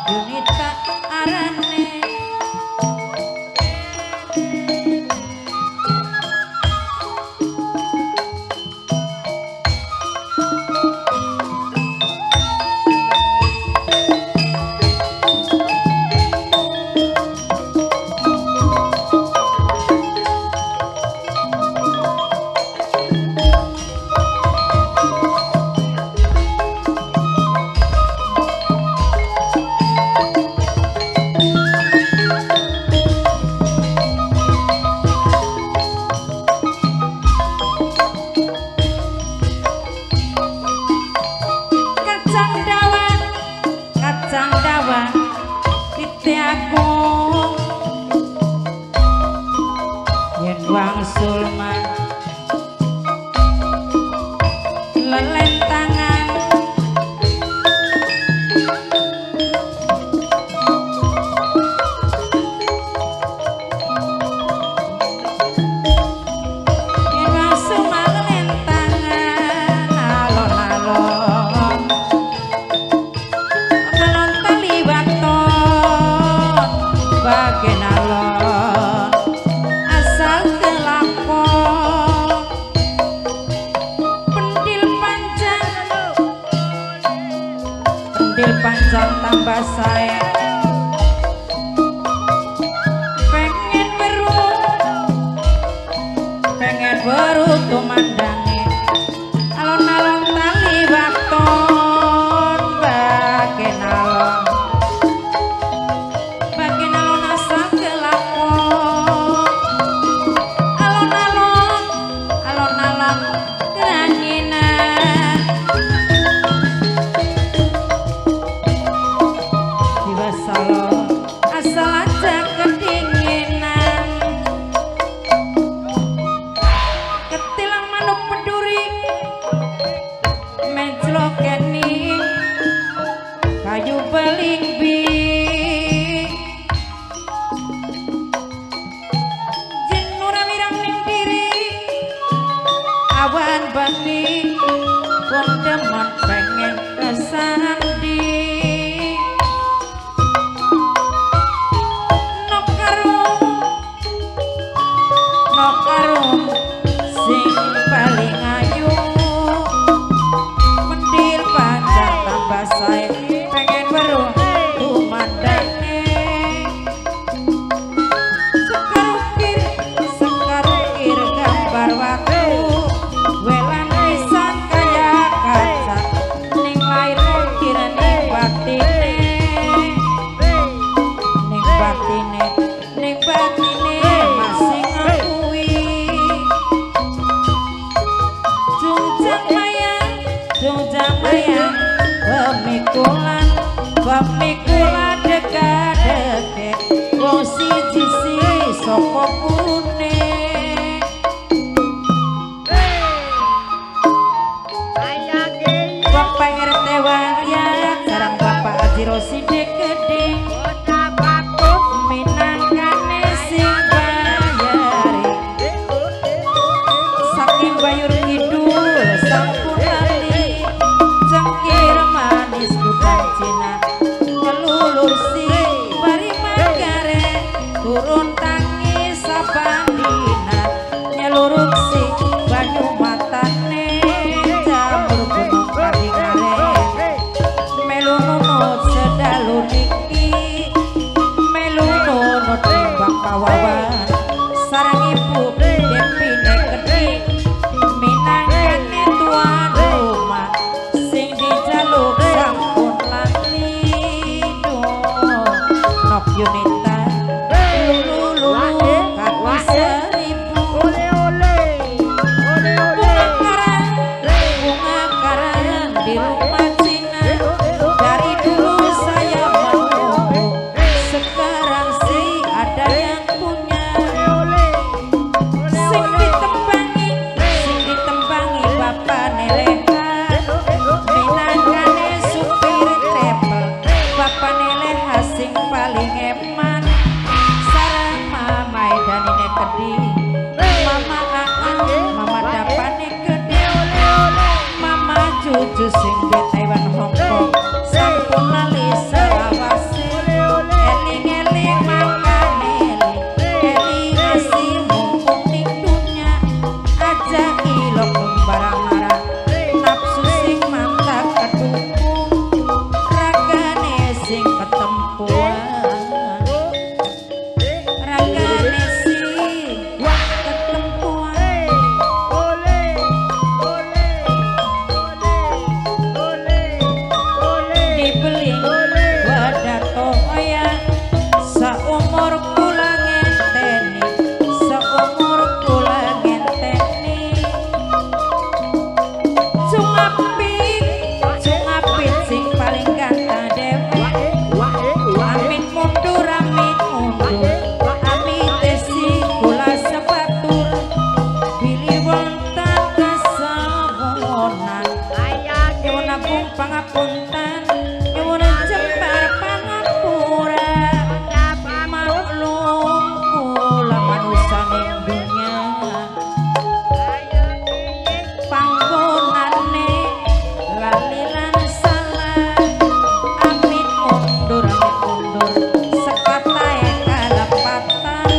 Yunita arane panjang tambah saya pengen weruh tumandange alon-alon tali waton bagen alon asa kelakon alon-alon keranginan asal aja kedinginan ketilang manuk peduri mencelokeni kayu belingbi jin nurawirang ning diri awan bani wong demen pengen kesandi sing paling ayu mendil panjang tambah saya pengen weruh tumandange sekarukir gambar waktu welan pisan kaya kaca ning lair kira ning batine masih pemikulan deka-deke wong siji sapa pune Bapak RT Waria jarang Bapak Haji Rosidi gede minangkane sing bayari saking bayur kidul sampun lali cengkir manis bukan Cina si bari magare turun tangi sabandina nyeluruk si banyu matane jamur gunung kadingare melu nunut sedalu niki melu nunut timbang pawawan sarang ibu depine gede minangkane tuan rumah sing dijaluk sampun Yunita lulu kaki seribu bunga karang di rumah Cina dari dulu saya menunggu sekarang sih ada yang punya sing ditembangi bapak neleha minangkane supir travel bapak neleha sing paling eman sarang mama edanine kedi mama mama dapane gede mama cucu sing di Taiwan Hongkong sampun lali selawase pangapunten nyuwun jembar pangapura maklum kula manusaning dunya panggonane lali lan salah amit mundur sekatae kalepatan